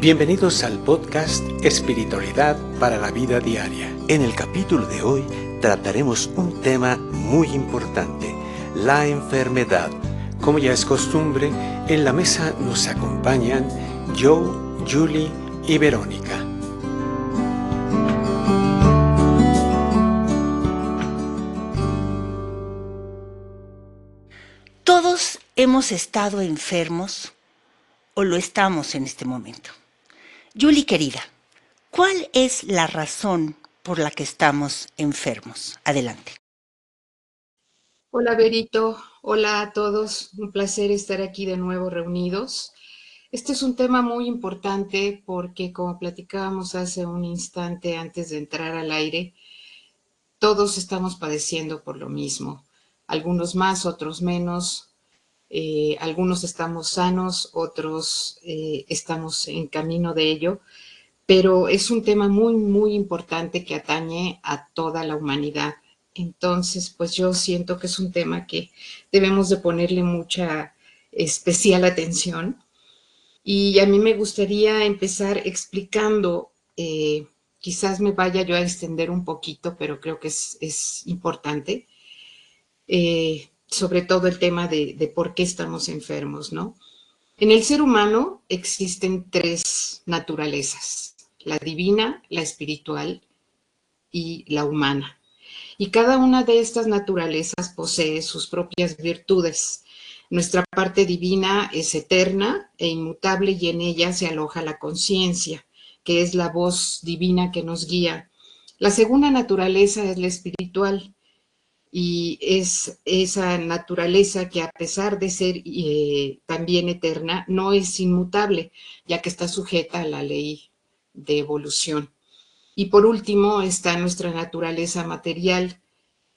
Bienvenidos al podcast Espiritualidad para la Vida Diaria. En el capítulo de hoy trataremos un tema muy importante, la enfermedad. Como ya es costumbre, en la mesa nos acompañan Joe, Julie y Verónica. Todos hemos estado enfermos o lo estamos en este momento. Julie, querida, ¿cuál es la razón por la que estamos enfermos? Adelante. Hola, Berito. Hola a todos. Un placer estar aquí de nuevo reunidos. Este es un tema muy importante porque, como platicábamos hace un instante antes de entrar al aire, todos estamos padeciendo por lo mismo. Algunos más, otros menos. Algunos estamos sanos, otros estamos en camino de ello. Pero es un tema muy, muy importante que atañe a toda la humanidad. Entonces, pues yo siento que es un tema que debemos de ponerle mucha especial atención. Y a mí me gustaría empezar explicando, quizás me vaya yo a extender un poquito, pero creo que es importante, sobre todo el tema de por qué estamos enfermos, ¿no? En el ser humano existen tres naturalezas: la divina, la espiritual y la humana. Y cada una de estas naturalezas posee sus propias virtudes. Nuestra parte divina es eterna e inmutable y en ella se aloja la conciencia, que es la voz divina que nos guía. La segunda naturaleza es la espiritual y es esa naturaleza que, a pesar de ser también eterna, no es inmutable, ya que está sujeta a la ley de evolución. Y por último está nuestra naturaleza material,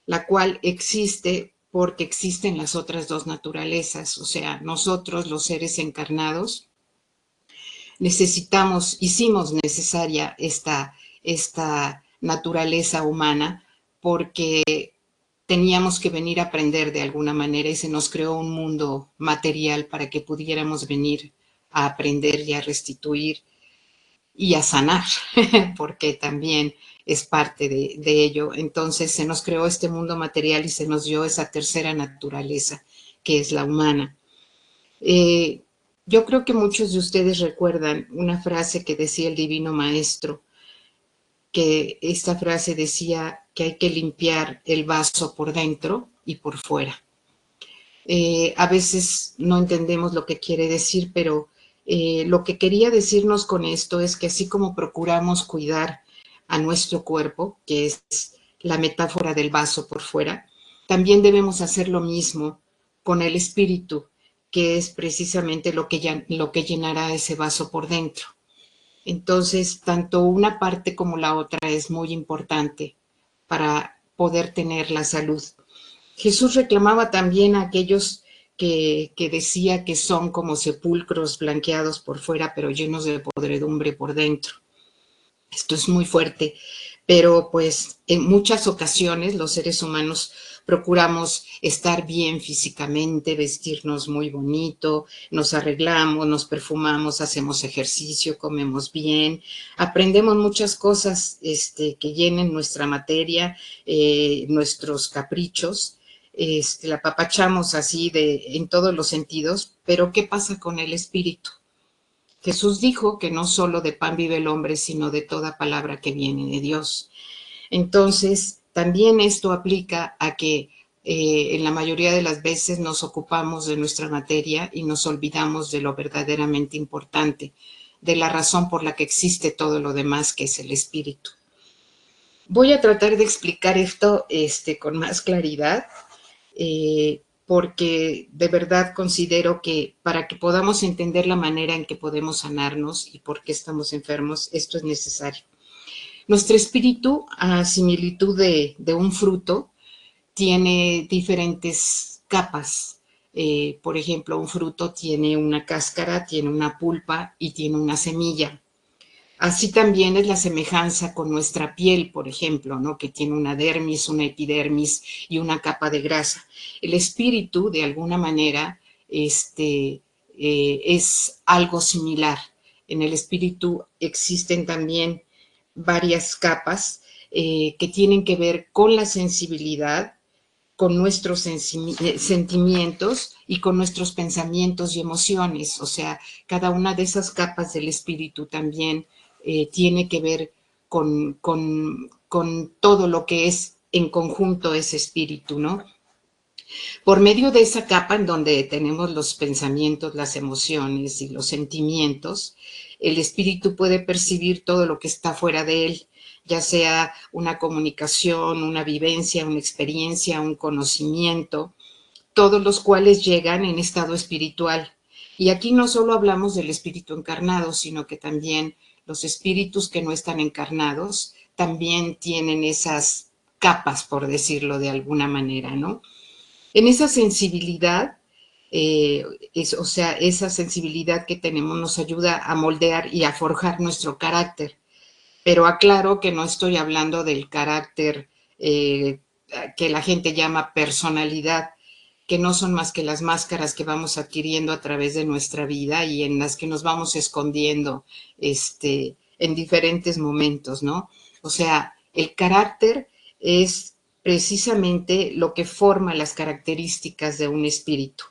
la cual existe porque existen las otras dos naturalezas. O sea, nosotros, los seres encarnados, hicimos necesaria esta naturaleza humana porque teníamos que venir a aprender de alguna manera y se nos creó un mundo material para que pudiéramos venir a aprender y a restituir y a sanar, porque también es parte de ello. Entonces se nos creó este mundo material y se nos dio esa tercera naturaleza, que es la humana. Yo creo que muchos de ustedes recuerdan una frase que decía el Divino Maestro, que esta frase decía que hay que limpiar el vaso por dentro y por fuera. A veces no entendemos lo que quiere decir, pero lo que quería decirnos con esto es que así como procuramos cuidar a nuestro cuerpo, que es la metáfora del vaso por fuera, también debemos hacer lo mismo con el espíritu, que es precisamente lo que llenará ese vaso por dentro. Entonces, tanto una parte como la otra es muy importante para poder tener la salud. Jesús reclamaba también a aquellos que decía que son como sepulcros blanqueados por fuera, pero llenos de podredumbre por dentro. Esto es muy fuerte, pero pues en muchas ocasiones los seres humanos procuramos estar bien físicamente, vestirnos muy bonito, nos arreglamos, nos perfumamos, hacemos ejercicio, comemos bien, aprendemos muchas cosas que llenen nuestra materia, nuestros caprichos, la apapachamos así en todos los sentidos, pero ¿qué pasa con el espíritu? Jesús dijo que no solo de pan vive el hombre, sino de toda palabra que viene de Dios. Entonces, también esto aplica a que en la mayoría de las veces nos ocupamos de nuestra materia y nos olvidamos de lo verdaderamente importante, de la razón por la que existe todo lo demás, que es el espíritu. Voy a tratar de explicar esto con más claridad, porque de verdad considero que para que podamos entender la manera en que podemos sanarnos y por qué estamos enfermos, esto es necesario. Nuestro espíritu, a similitud de un fruto, tiene diferentes capas. Por ejemplo, un fruto tiene una cáscara, tiene una pulpa y tiene una semilla. Así también es la semejanza con nuestra piel, por ejemplo, ¿no? Que tiene una dermis, una epidermis y una capa de grasa. El espíritu, de alguna manera, es algo similar. En el espíritu existen también varias capas que tienen que ver con la sensibilidad, con nuestros sentimientos y con nuestros pensamientos y emociones. O sea, cada una de esas capas del espíritu también tiene que ver con todo lo que es en conjunto ese espíritu, ¿no? Por medio de esa capa en donde tenemos los pensamientos, las emociones y los sentimientos, el espíritu puede percibir todo lo que está fuera de él, ya sea una comunicación, una vivencia, una experiencia, un conocimiento, todos los cuales llegan en estado espiritual. Y aquí no solo hablamos del espíritu encarnado, sino que también los espíritus que no están encarnados también tienen esas capas, por decirlo de alguna manera, ¿no? En esa sensibilidad, o sea, esa sensibilidad que tenemos nos ayuda a moldear y a forjar nuestro carácter. Pero aclaro que no estoy hablando del carácter que la gente llama personalidad, que no son más que las máscaras que vamos adquiriendo a través de nuestra vida y en las que nos vamos escondiendo en diferentes momentos, ¿no? O sea, el carácter es precisamente lo que forma las características de un espíritu,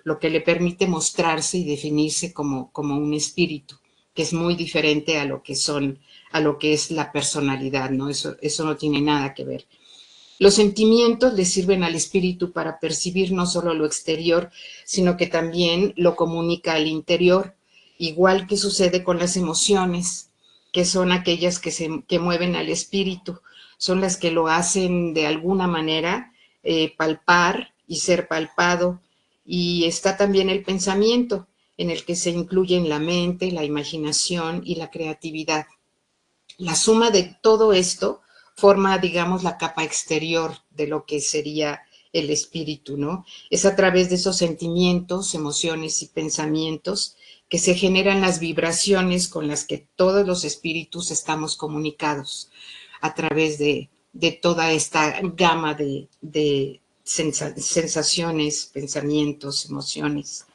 lo que le permite mostrarse y definirse como un espíritu, que es muy diferente a lo que es la personalidad, ¿no? Eso no tiene nada que ver. Los sentimientos le sirven al espíritu para percibir no solo lo exterior, sino que también lo comunica al interior, igual que sucede con las emociones, que son aquellas que mueven al espíritu, son las que lo hacen de alguna manera palpar y ser palpado. Y está también el pensamiento, en el que se incluyen la mente, la imaginación y la creatividad. La suma de todo esto forma, digamos, la capa exterior de lo que sería el espíritu, ¿no? Es a través de esos sentimientos, emociones y pensamientos que se generan las vibraciones con las que todos los espíritus estamos comunicados a través de toda esta gama de sensaciones, pensamientos, emociones.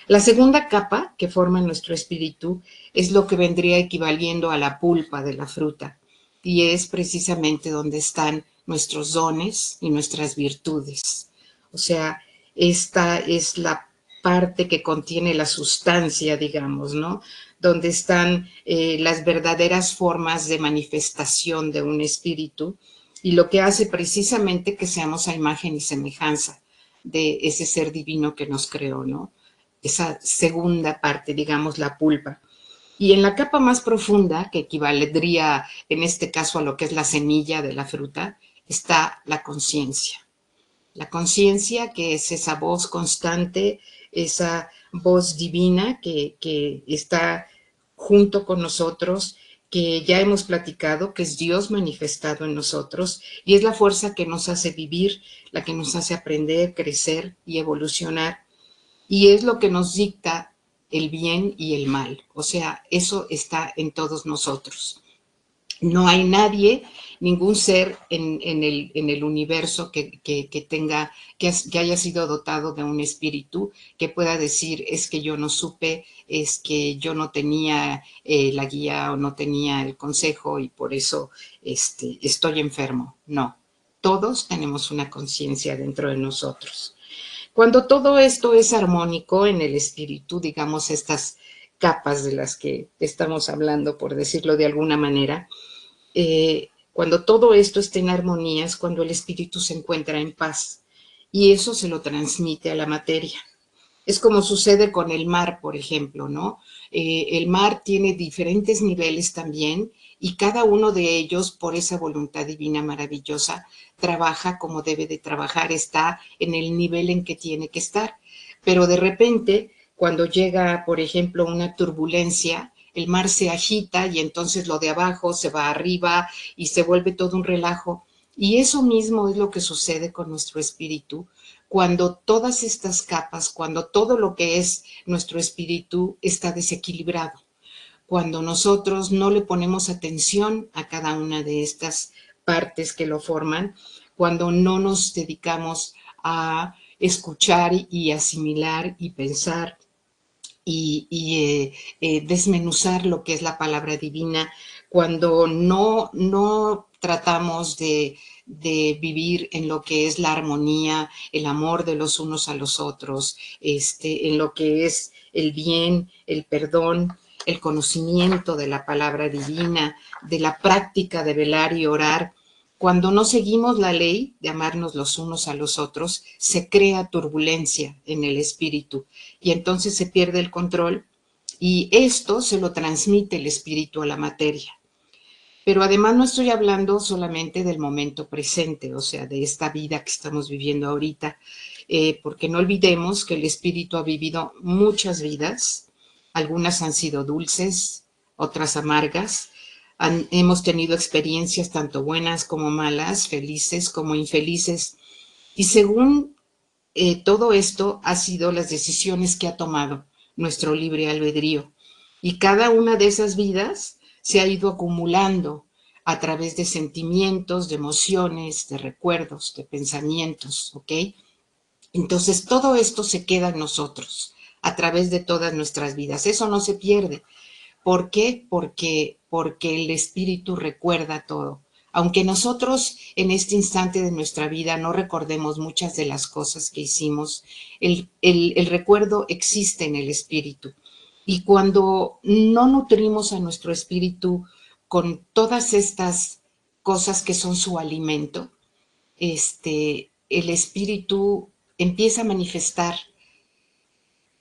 La segunda capa que forma nuestro espíritu es lo que vendría equivaliendo a la pulpa de la fruta y es precisamente donde están nuestros dones y nuestras virtudes. O sea, esta es la parte que contiene la sustancia, digamos, ¿no? Donde están las verdaderas formas de manifestación de un espíritu y lo que hace precisamente que seamos a imagen y semejanza de ese ser divino que nos creó, ¿no? Esa segunda parte, digamos, la pulpa. Y en la capa más profunda, que equivaldría en este caso a lo que es la semilla de la fruta, está la conciencia. La conciencia, que es esa voz constante, esa voz divina que está junto con nosotros, que ya hemos platicado, que es Dios manifestado en nosotros, y es la fuerza que nos hace vivir, la que nos hace aprender, crecer y evolucionar. Y es lo que nos dicta el bien y el mal. O sea, eso está en todos nosotros. No hay nadie, ningún ser en el universo que haya sido dotado de un espíritu que pueda decir, es que yo no supe, es que yo no tenía la guía o no tenía el consejo y por eso estoy enfermo. No, todos tenemos una conciencia dentro de nosotros. Cuando todo esto es armónico en el espíritu, digamos estas capas de las que estamos hablando, por decirlo de alguna manera, cuando todo esto está en armonía es cuando el espíritu se encuentra en paz y eso se lo transmite a la materia. Es como sucede con el mar, por ejemplo, ¿no? El mar tiene diferentes niveles también y cada uno de ellos, por esa voluntad divina maravillosa, trabaja como debe de trabajar, está en el nivel en que tiene que estar. Pero de repente, cuando llega, por ejemplo, una turbulencia, el mar se agita y entonces lo de abajo se va arriba y se vuelve todo un relajo. Y eso mismo es lo que sucede con nuestro espíritu cuando todas estas capas, cuando todo lo que es nuestro espíritu está desequilibrado, cuando nosotros no le ponemos atención a cada una de estas partes que lo forman, cuando no nos dedicamos a escuchar y asimilar y pensar desmenuzar lo que es la palabra divina cuando no tratamos de vivir en lo que es la armonía, el amor de los unos a los otros, en lo que es el bien, el perdón, el conocimiento de la palabra divina, de la práctica de velar y orar. Cuando no seguimos la ley de amarnos los unos a los otros, se crea turbulencia en el espíritu y entonces se pierde el control y esto se lo transmite el espíritu a la materia. Pero además no estoy hablando solamente del momento presente, o sea, de esta vida que estamos viviendo ahorita, porque no olvidemos que el espíritu ha vivido muchas vidas, algunas han sido dulces, otras amargas, hemos tenido experiencias tanto buenas como malas, felices como infelices, y según todo esto ha sido las decisiones que ha tomado nuestro libre albedrío. Y cada una de esas vidas se ha ido acumulando a través de sentimientos, de emociones, de recuerdos, de pensamientos, ¿ok? Entonces todo esto se queda en nosotros a través de todas nuestras vidas. Eso no se pierde. ¿Por qué? Porque el espíritu recuerda todo. Aunque nosotros en este instante de nuestra vida no recordemos muchas de las cosas que hicimos, el recuerdo existe en el espíritu. Y cuando no nutrimos a nuestro espíritu con todas estas cosas que son su alimento, el espíritu empieza a manifestar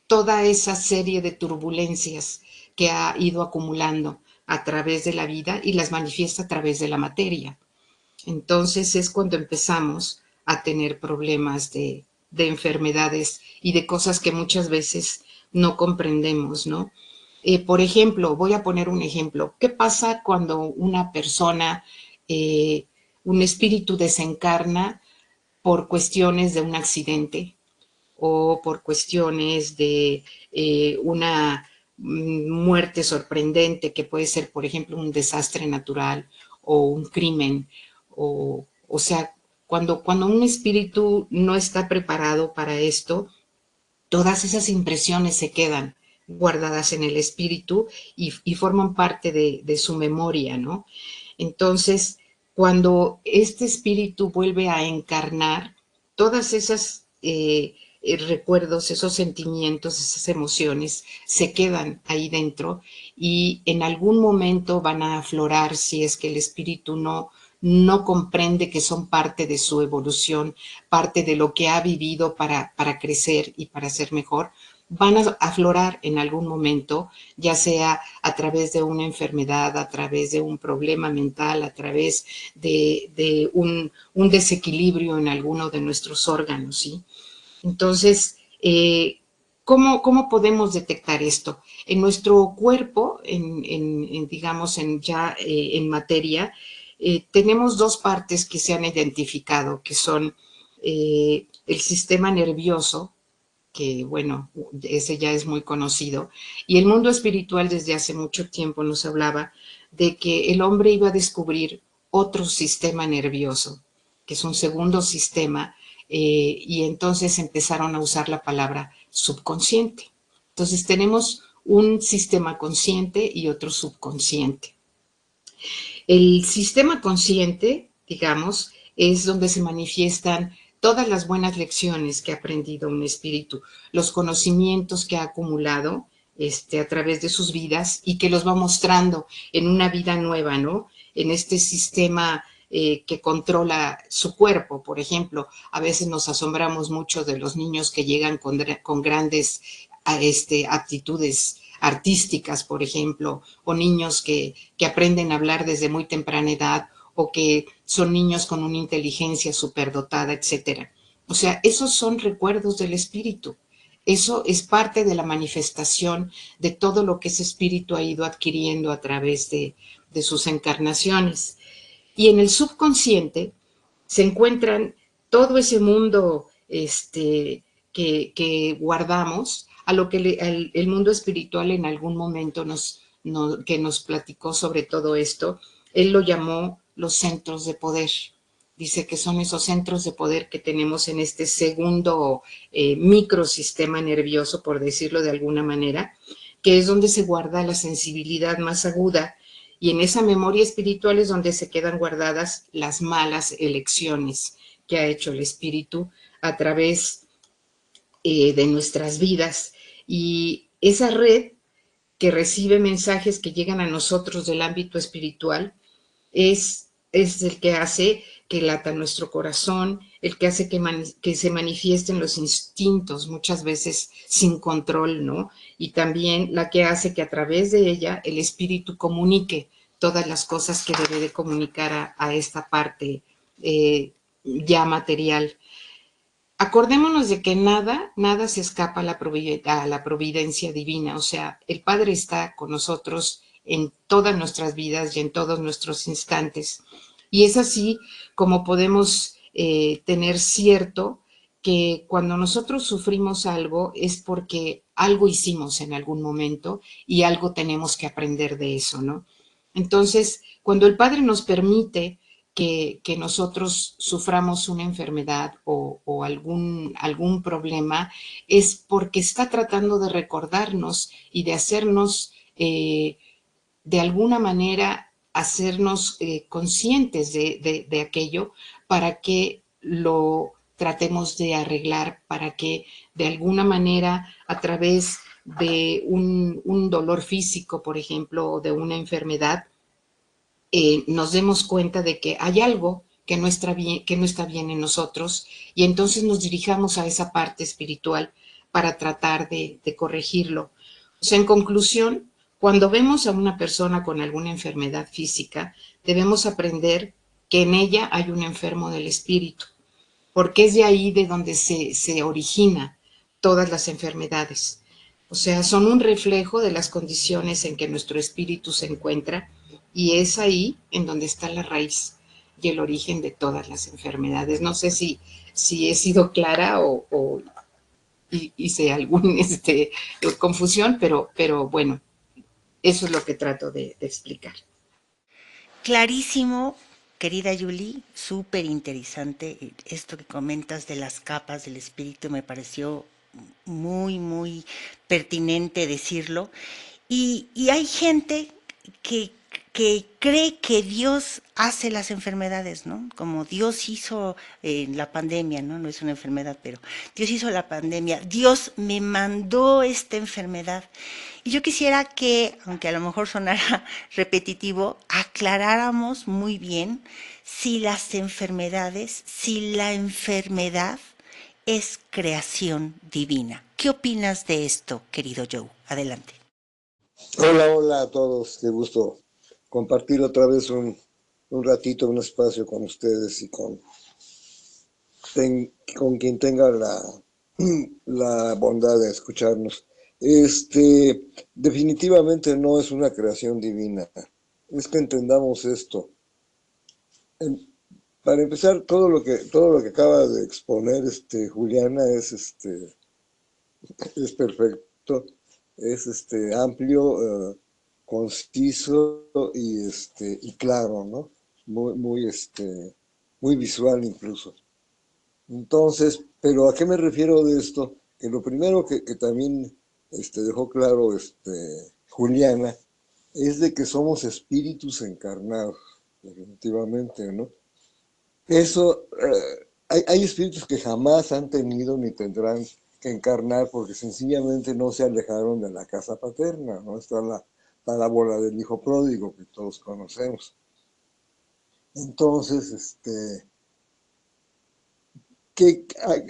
toda esa serie de turbulencias que ha ido acumulando a través de la vida y las manifiesta a través de la materia. Entonces es cuando empezamos a tener problemas de enfermedades y de cosas que muchas veces no comprendemos, ¿no? Por ejemplo, voy a poner un ejemplo. ¿Qué pasa cuando una persona, un espíritu desencarna por cuestiones de un accidente o por cuestiones de una muerte sorprendente que puede ser, por ejemplo, un desastre natural o un crimen? O sea, cuando un espíritu no está preparado para esto, todas esas impresiones se quedan guardadas en el espíritu y forman parte de su memoria, ¿no? Entonces, cuando este espíritu vuelve a encarnar, todas esas recuerdos, esos sentimientos, esas emociones se quedan ahí dentro y en algún momento van a aflorar si es que el espíritu no comprende que son parte de su evolución, parte de lo que ha vivido para crecer y para ser mejor, van a aflorar en algún momento, ya sea a través de una enfermedad, a través de un problema mental, a través de un desequilibrio en alguno de nuestros órganos, ¿sí? Entonces, ¿cómo podemos detectar esto? En nuestro cuerpo, digamos, en materia, tenemos dos partes que se han identificado, que son el sistema nervioso, que bueno, ese ya es muy conocido, y el mundo espiritual desde hace mucho tiempo nos hablaba de que el hombre iba a descubrir otro sistema nervioso, que es un segundo sistema, y entonces empezaron a usar la palabra subconsciente. Entonces tenemos un sistema consciente y otro subconsciente. El sistema consciente, digamos, es donde se manifiestan todas las buenas lecciones que ha aprendido un espíritu, los conocimientos que ha acumulado a través de sus vidas y que los va mostrando en una vida nueva, ¿no? En este sistema que controla su cuerpo. Por ejemplo, a veces nos asombramos mucho de los niños que llegan con grandes aptitudes artísticas, por ejemplo, o niños que aprenden a hablar desde muy temprana edad, o que son niños con una inteligencia superdotada, etcétera. O sea, esos son recuerdos del espíritu. Eso es parte de la manifestación de todo lo que ese espíritu ha ido adquiriendo a través de sus encarnaciones. Y en el subconsciente se encuentran todo ese mundo que guardamos, a lo que el mundo espiritual en algún momento que nos platicó sobre todo esto, él lo llamó los centros de poder. Dice que son esos centros de poder que tenemos en este segundo microsistema nervioso, por decirlo de alguna manera, que es donde se guarda la sensibilidad más aguda, y en esa memoria espiritual es donde se quedan guardadas las malas elecciones que ha hecho el espíritu a través de nuestras vidas. Y esa red que recibe mensajes que llegan a nosotros del ámbito espiritual es el que hace que lata nuestro corazón, el que hace que se manifiesten los instintos, muchas veces sin control, ¿no? Y también la que hace que a través de ella el espíritu comunique todas las cosas que debe de comunicar a esta parte ya material. Acordémonos de que nada se escapa a la providencia divina, o sea, el Padre está con nosotros en todas nuestras vidas y en todos nuestros instantes. Y es así como podemos tener cierto que cuando nosotros sufrimos algo es porque algo hicimos en algún momento y algo tenemos que aprender de eso, ¿no? Entonces, cuando el Padre nos permite que nosotros suframos una enfermedad o algún problema, es porque está tratando de recordarnos y de hacernos, de alguna manera, hacernos conscientes de aquello para que lo tratemos de arreglar, para que de alguna manera, a través de un dolor físico, por ejemplo, o de una enfermedad, nos demos cuenta de que hay algo que no está bien en nosotros, y entonces nos dirijamos a esa parte espiritual para tratar de corregirlo. O sea, en conclusión, cuando vemos a una persona con alguna enfermedad física, debemos aprender que en ella hay un enfermo del espíritu, porque es de ahí de donde se origina todas las enfermedades. O sea, son un reflejo de las condiciones en que nuestro espíritu se encuentra, y es ahí en donde está la raíz y el origen de todas las enfermedades. No sé si he sido clara o hice alguna confusión, pero bueno, eso es lo que trato de explicar. Clarísimo, querida Yuli, súper interesante. Esto que comentas de las capas del espíritu me pareció muy, muy pertinente decirlo. Y hay gente que, que cree que Dios hace las enfermedades, ¿no? Como Dios hizo la pandemia, ¿no? No es una enfermedad, pero Dios hizo la pandemia. Dios me mandó esta enfermedad. Y yo quisiera que, aunque a lo mejor sonara repetitivo, aclaráramos muy bien si las enfermedades, si la enfermedad es creación divina. ¿Qué opinas de esto, querido Joe? Adelante. Hola a todos, qué gusto compartir otra vez un ratito, un espacio con ustedes y con quien tenga la bondad de escucharnos. Definitivamente no es una creación divina, es que entendamos esto. Para empezar, todo lo que acaba de exponer Juliana es perfecto, es amplio, conciso y claro, ¿no? Muy visual incluso. Entonces, pero ¿a qué me refiero de esto? Que lo primero que también dejó claro Juliana es de que somos espíritus encarnados, definitivamente, ¿no? Eso, hay espíritus que jamás han tenido ni tendrán que encarnar porque sencillamente no se alejaron de la casa paterna, ¿no? Está la parábola del hijo pródigo que todos conocemos. Entonces,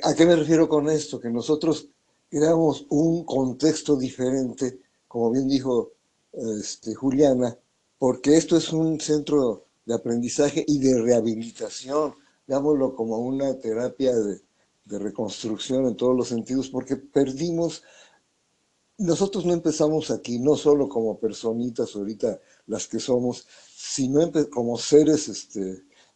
¿a qué me refiero con esto? Que nosotros creamos un contexto diferente, como bien dijo Juliana, porque esto es un centro de aprendizaje y de rehabilitación, digámoslo como una terapia de reconstrucción en todos los sentidos, porque nosotros no empezamos aquí, no solo como personitas ahorita las que somos, sino como seres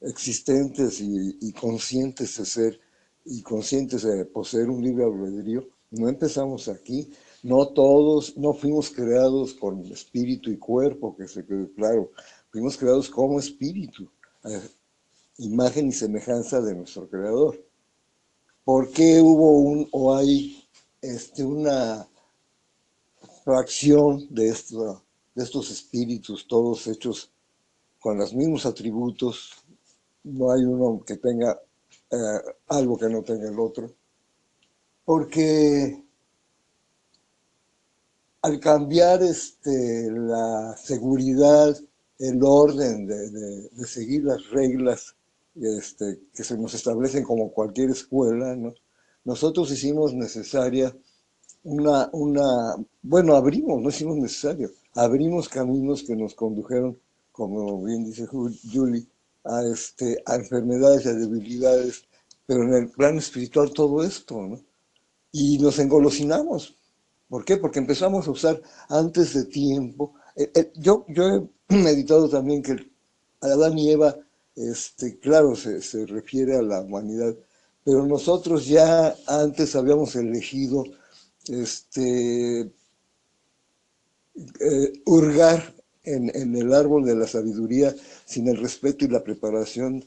existentes y conscientes de ser, y conscientes de poseer un libre albedrío. No empezamos aquí, no todos, no fuimos creados con espíritu y cuerpo, que se quede claro, fuimos creados como espíritu. imagen y semejanza de nuestro Creador. ¿Por qué hubo o hay una fracción de estos espíritus, todos hechos con los mismos atributos? No hay uno que tenga algo que no tenga el otro. Porque al cambiar la seguridad, el orden de seguir las reglas que se nos establecen como cualquier escuela, ¿no? Nosotros hicimos necesaria bueno, no hicimos necesario, abrimos caminos que nos condujeron, como bien dice Julie, a enfermedades, a debilidades, pero en el plano espiritual todo esto, ¿no? Y nos engolosinamos. ¿Por qué? Porque empezamos a usar antes de tiempo. Yo he meditado también que Adán y Eva, claro, se refiere a la humanidad, pero nosotros ya antes habíamos elegido hurgar en el árbol de la sabiduría sin el respeto y la preparación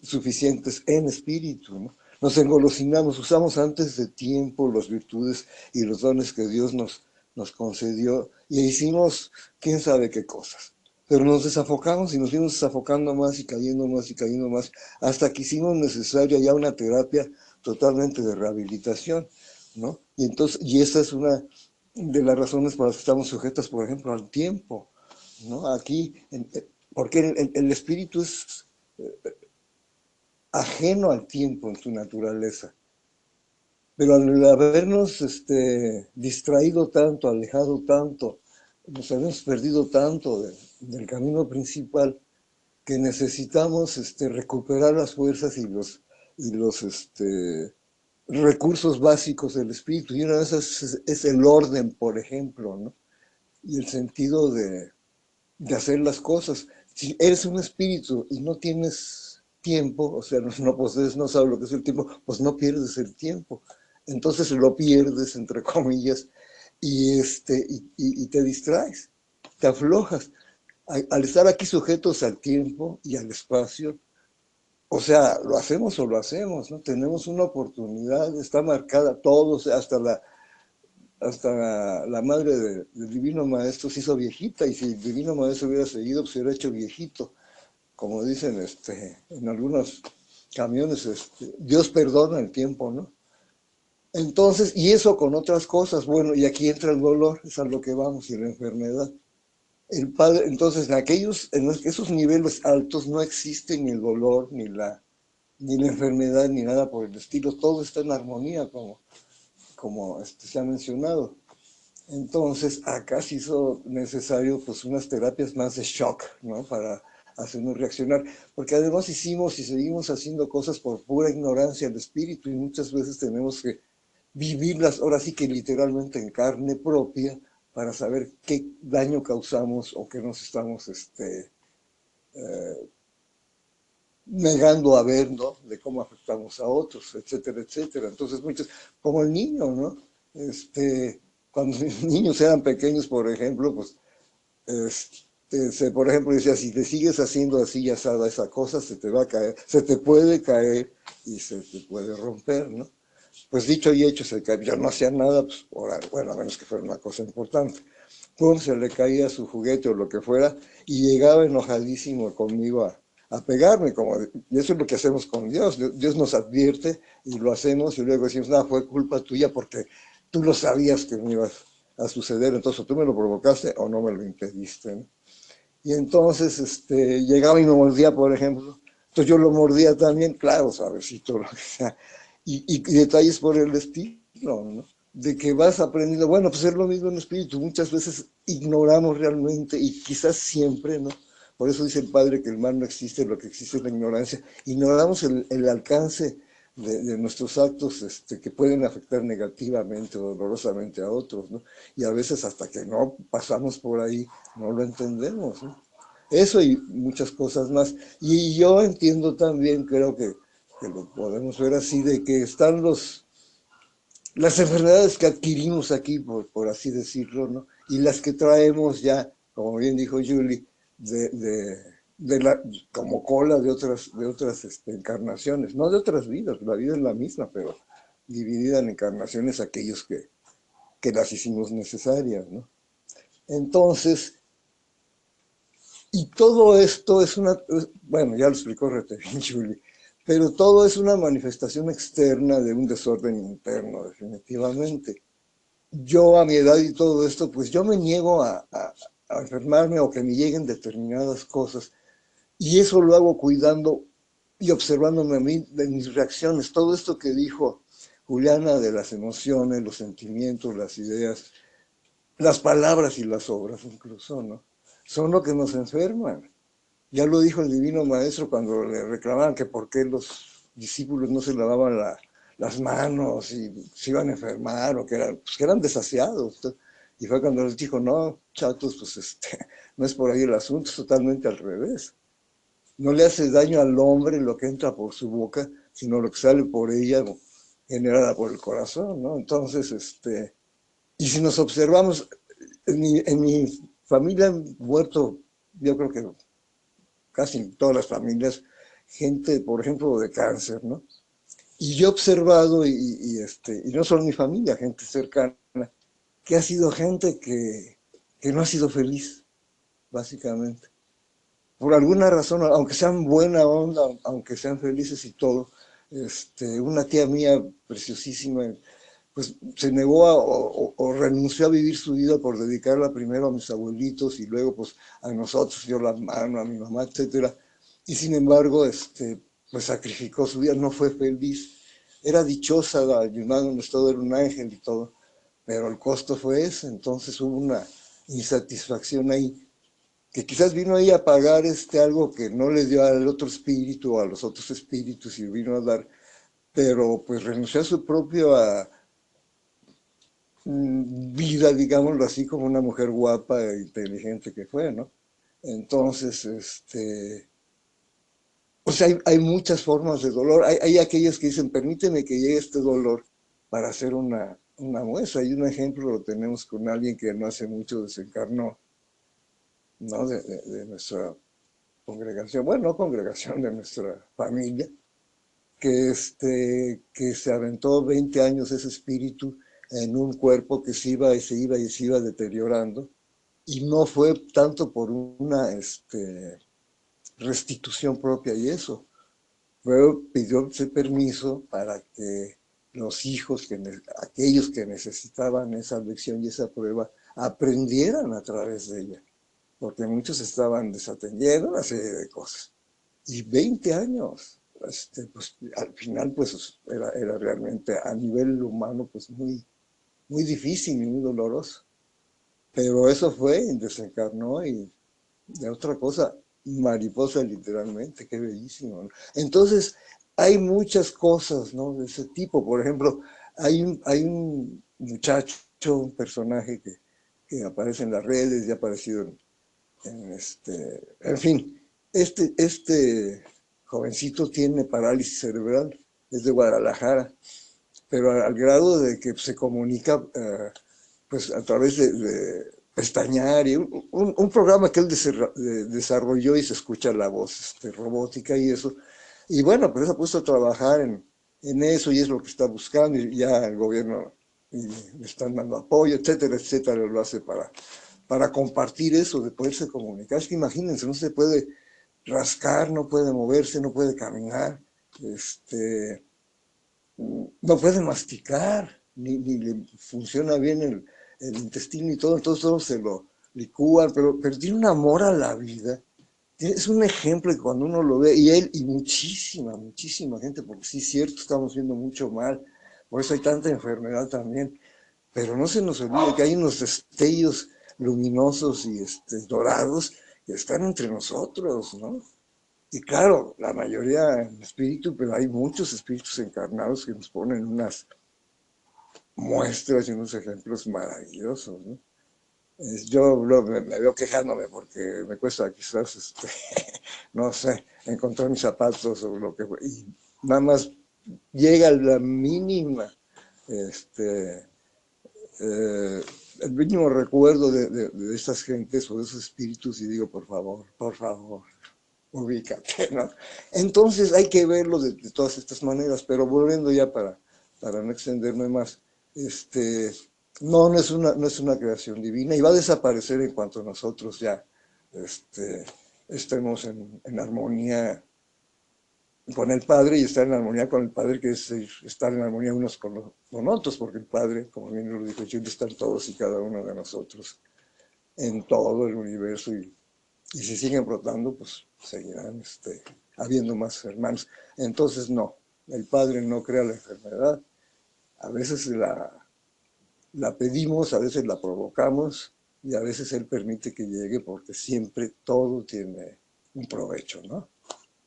suficientes en espíritu, ¿no? Nos engolosinamos, usamos antes de tiempo las virtudes y los dones que Dios nos concedió y hicimos quién sabe qué cosas. Pero nos desafocamos y nos fuimos desafocando más y cayendo más y cayendo más, hasta que hicimos necesaria ya una terapia totalmente de rehabilitación, ¿no? Y esa es una de las razones por las que estamos sujetos, por ejemplo, al tiempo, ¿no? Aquí, porque el espíritu es ajeno al tiempo en su naturaleza. Pero al habernos distraído tanto, alejado tanto, nos habíamos perdido tanto del camino principal que necesitamos recuperar las fuerzas y los recursos básicos del espíritu. Y una de esas es el orden, por ejemplo, ¿no? Y el sentido de hacer las cosas. Si eres un espíritu y no tienes tiempo, o sea, no posees, no sabes lo que es el tiempo, pues no pierdes el tiempo. Entonces lo pierdes, entre comillas, y te distraes, te aflojas. Al estar aquí sujetos al tiempo y al espacio, o sea, lo hacemos o lo hacemos, ¿no? Tenemos una oportunidad, está marcada todos, hasta la madre del Divino Maestro se hizo viejita, y si el Divino Maestro hubiera seguido, pues se hubiera hecho viejito. Como dicen en algunos camiones, Dios perdona el tiempo, ¿no? Entonces, y eso con otras cosas, bueno, y aquí entra el dolor, es a lo que vamos, y la enfermedad. El padre, entonces, en esos niveles altos no existe ni el dolor, ni la enfermedad, ni nada por el estilo, todo está en armonía, como se ha mencionado. Entonces, acá se hizo necesario pues unas terapias más de shock, ¿no? Para hacernos reaccionar, porque además hicimos y seguimos haciendo cosas por pura ignorancia del espíritu, y muchas veces tenemos que vivirlas, ahora sí que literalmente en carne propia, para saber qué daño causamos o qué nos estamos negando a ver, ¿no? De cómo afectamos a otros, etcétera, etcétera. Entonces, muchos, como el niño, ¿no? Cuando los niños eran pequeños, por ejemplo, pues, por ejemplo, decía, si te sigues haciendo así, asada esa cosa, se te va a caer, se te puede caer y se te puede romper, ¿no? Pues dicho y hecho, yo no hacía nada, pues, bueno, a menos que fuera una cosa importante. Pum, se le caía su juguete o lo que fuera, y llegaba enojadísimo conmigo a pegarme, y eso es lo que hacemos con Dios. Dios nos advierte y lo hacemos, y luego decimos, no, fue culpa tuya porque tú lo sabías que me iba a suceder, entonces tú me lo provocaste o no me lo impediste, ¿no? Y entonces llegaba y me mordía, por ejemplo, entonces yo lo mordía también, claro, suavecito, lo que sea, y detalles por el estilo, ¿no? De que vas aprendiendo, bueno, pues es lo mismo en espíritu, muchas veces ignoramos realmente, y quizás siempre, ¿no? Por eso dice el Padre que el mal no existe, lo que existe es la ignorancia. Ignoramos el alcance de nuestros actos que pueden afectar negativamente o dolorosamente a otros, ¿no? Y a veces hasta que no pasamos por ahí, no lo entendemos, ¿no? Eso y muchas cosas más. Y yo entiendo también, creo que lo podemos ver así, de que están las enfermedades que adquirimos aquí, por así decirlo, ¿no? Y las que traemos ya, como bien dijo Julie, de como cola de otras encarnaciones, no de otras vidas, la vida es la misma, pero dividida en encarnaciones aquellos que las hicimos necesarias, ¿no? Entonces, y todo esto es bueno, ya lo explicó Rete bien, Julie, pero todo es una manifestación externa de un desorden interno, definitivamente. Yo a mi edad y todo esto, pues yo me niego a enfermarme o que me lleguen determinadas cosas, y eso lo hago cuidando y observándome a mí de mis reacciones. Todo esto que dijo Juliana de las emociones, los sentimientos, las ideas, las palabras y las obras incluso, ¿no? Son lo que nos enferman. Ya lo dijo el Divino Maestro cuando le reclamaban que por qué los discípulos no se lavaban las manos y se iban a enfermar o pues que eran desasiados. Y fue cuando les dijo, no, chatos, pues no es por ahí el asunto, es totalmente al revés. No le hace daño al hombre lo que entra por su boca, sino lo que sale por ella, generada por el corazón, ¿no? Entonces, y si nos observamos, en mi familia han muerto, yo creo que casi en todas las familias, gente, por ejemplo, de cáncer, ¿no? Y yo he observado, y no solo mi familia, gente cercana, que ha sido gente que no ha sido feliz, básicamente. Por alguna razón, aunque sean buena onda, aunque sean felices y todo, una tía mía preciosísima, pues se negó o renunció a vivir su vida por dedicarla primero a mis abuelitos y luego pues a nosotros, dio la mano, a mi mamá, etcétera. Y sin embargo, pues sacrificó su vida, no fue feliz. Era dichosa, ayudándonos todo, era un ángel y todo, pero el costo fue ese, entonces hubo una insatisfacción ahí que quizás vino ahí a pagar algo que no le dio al otro espíritu o a los otros espíritus y vino a dar, pero pues renunció a su propia vida, digámoslo así, como una mujer guapa e inteligente que fue, ¿no? Entonces, o sea, hay muchas formas de dolor. Hay aquellos que dicen, permíteme que llegue este dolor para hacer una muestra. Y un ejemplo lo tenemos con alguien que no hace mucho desencarnó, ¿no? De nuestra congregación, bueno, no congregación, de nuestra familia, que se aventó 20 años ese espíritu en un cuerpo que se iba y se iba y se iba deteriorando, y no fue tanto por una restitución propia y eso, pero pidió ese permiso para que los hijos, aquellos que necesitaban esa lección y esa prueba, aprendieran a través de ella, porque muchos estaban desatendiendo una serie de cosas. Y 20 años, pues, al final pues era realmente a nivel humano pues muy, muy difícil y muy doloroso. Pero eso fue, desencarnó y de otra cosa, mariposa literalmente, qué bellísimo, ¿no? Entonces, hay muchas cosas, ¿no? De ese tipo. Por ejemplo, hay un muchacho, un personaje que aparece en las redes y ha aparecido en fin, este jovencito tiene parálisis cerebral, es de Guadalajara, pero al grado de que se comunica pues a través de pestañear y un programa que él desarrolló y se escucha la voz robótica y eso. Y bueno, pues se ha puesto a trabajar en eso y es lo que está buscando y ya el gobierno le están dando apoyo, etcétera, etcétera, lo hace para compartir eso, de poderse comunicar. Es que imagínense, no se puede rascar, no puede moverse, no puede caminar, no puede masticar, ni le funciona bien el intestino y todo, entonces todo se lo licúan, pero tiene un amor a la vida. Es un ejemplo que cuando uno lo ve, y él y muchísima, muchísima gente, porque sí es cierto, estamos viendo mucho mal, por eso hay tanta enfermedad también, pero no se nos olvide que hay unos destellos luminosos y dorados que están entre nosotros, ¿no? Y claro, la mayoría en espíritu, pero hay muchos espíritus encarnados que nos ponen unas muestras y unos ejemplos maravillosos, ¿no? Yo me veo quejándome porque me cuesta quizás, no sé, encontrar mis zapatos o lo que fue, y nada más llega la mínima, el mínimo recuerdo de estas gentes o de esos espíritus y digo, por favor, ubícate, ¿no? Entonces hay que verlo de todas estas maneras, pero volviendo ya para no extenderme más, no es una creación divina y va a desaparecer en cuanto nosotros ya estemos en armonía con el Padre y estar en armonía con el Padre, que es estar en armonía unos con otros, porque el Padre, como bien lo dijo Julie, está en todos y cada uno de nosotros, en todo el universo, y si siguen brotando, pues seguirán habiendo más hermanos. Entonces, no, el Padre no crea la enfermedad, a veces la pedimos, a veces la provocamos, y a veces Él permite que llegue, porque siempre todo tiene un provecho, ¿no?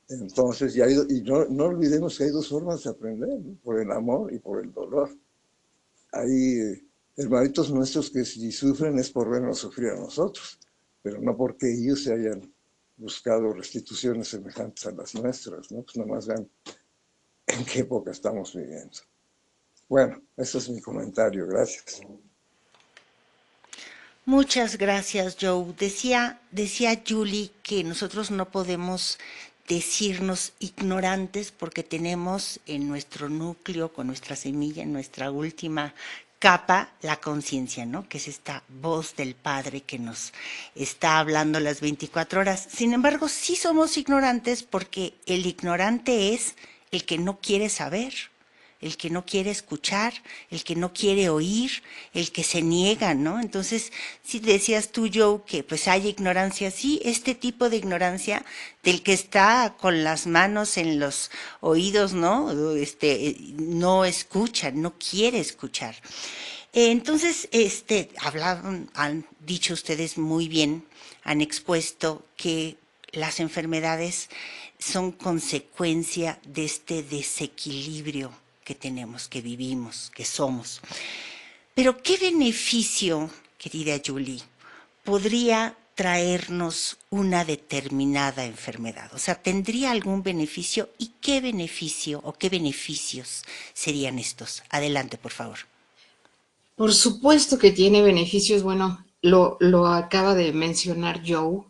Entonces, y no olvidemos que hay dos formas de aprender, ¿no? Por el amor y por el dolor. Hay hermanitos nuestros que si sufren es por vernos sufrir a nosotros, pero no porque ellos se hayan buscado restituciones semejantes a las nuestras, ¿no? Pues nada más vean en qué época estamos viviendo. Bueno, ese es mi comentario, gracias. Muchas gracias, Joe. Decía Julie que nosotros no podemos decirnos ignorantes porque tenemos en nuestro núcleo, con nuestra semilla, en nuestra última capa, la conciencia, ¿no? Que es esta voz del Padre que nos está hablando las 24 horas. Sin embargo, sí somos ignorantes porque el ignorante es el que no quiere saber, el que no quiere escuchar, el que no quiere oír, el que se niega, ¿no? Entonces, si decías tú, Joe, que pues hay ignorancia, sí, este tipo de ignorancia del que está con las manos en los oídos, ¿no? No escucha, no quiere escuchar. Entonces, han dicho ustedes muy bien, han expuesto que las enfermedades son consecuencia de este desequilibrio que tenemos, que vivimos, que somos. Pero ¿qué beneficio, querida Julie, podría traernos una determinada enfermedad? O sea, ¿tendría algún beneficio? ¿Y qué beneficio o qué beneficios serían estos? Adelante, por favor. Por supuesto que tiene beneficios. Bueno, lo acaba de mencionar Joe.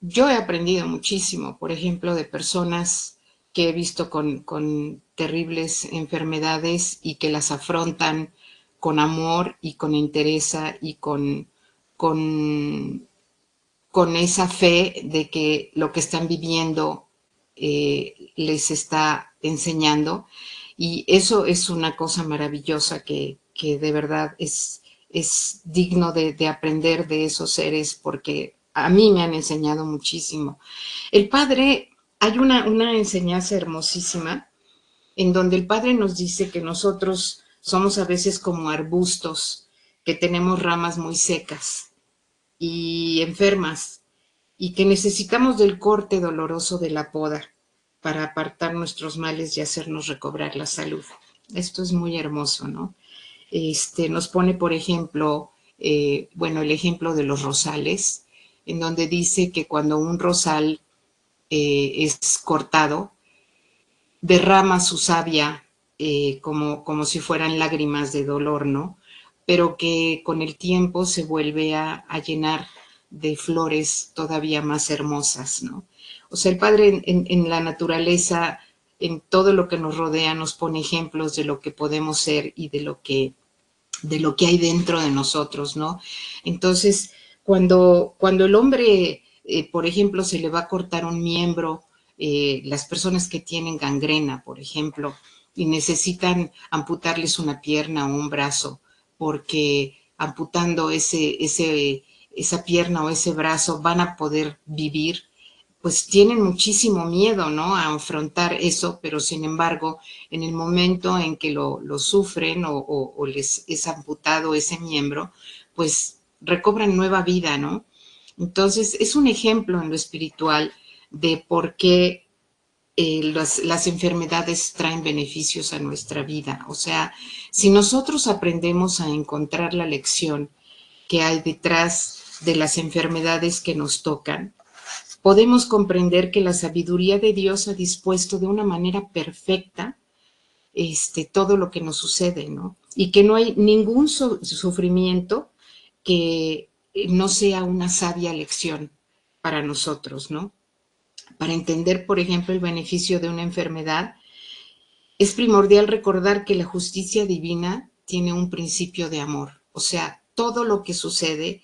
Yo he aprendido muchísimo, por ejemplo, de personas que he visto con terribles enfermedades y que las afrontan con amor y con entereza y con esa fe de que lo que están viviendo les está enseñando. Y eso es una cosa maravillosa que de verdad es digno de aprender de esos seres, porque a mí me han enseñado muchísimo. El Padre, hay una enseñanza hermosísima en donde el Padre nos dice que nosotros somos a veces como arbustos, que tenemos ramas muy secas y enfermas, y que necesitamos del corte doloroso de la poda para apartar nuestros males y hacernos recobrar la salud. Esto es muy hermoso, ¿no? Nos pone, por ejemplo, el ejemplo de los rosales, en donde dice que cuando un rosal es cortado, derrama su savia como si fueran lágrimas de dolor, ¿no? Pero que con el tiempo se vuelve a llenar de flores todavía más hermosas, ¿no? O sea, el Padre en la naturaleza, en todo lo que nos rodea, nos pone ejemplos de lo que podemos ser y de lo que hay dentro de nosotros, ¿no? Entonces, cuando el hombre, por ejemplo, se le va a cortar un miembro, las personas que tienen gangrena, por ejemplo, y necesitan amputarles una pierna o un brazo, porque amputando esa pierna o ese brazo van a poder vivir, pues tienen muchísimo miedo, ¿no? A afrontar eso, pero sin embargo, en el momento en que lo sufren o les es amputado ese miembro, pues recobran nueva vida, ¿no? Entonces, es un ejemplo en lo espiritual de por qué las enfermedades traen beneficios a nuestra vida. O sea, si nosotros aprendemos a encontrar la lección que hay detrás de las enfermedades que nos tocan, podemos comprender que la sabiduría de Dios ha dispuesto de una manera perfecta todo lo que nos sucede, ¿no? Y que no hay ningún sufrimiento que no sea una sabia lección para nosotros, ¿no? Para entender, por ejemplo, el beneficio de una enfermedad, es primordial recordar que la justicia divina tiene un principio de amor. O sea, todo lo que sucede,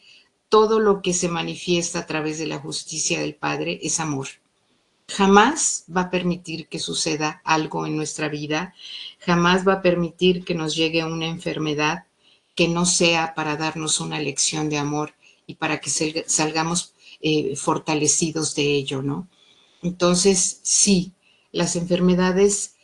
todo lo que se manifiesta a través de la justicia del Padre es amor. Jamás va a permitir que suceda algo en nuestra vida, jamás va a permitir que nos llegue una enfermedad que no sea para darnos una lección de amor y para que salgamos fortalecidos de ello, ¿no? Entonces, sí, las enfermedades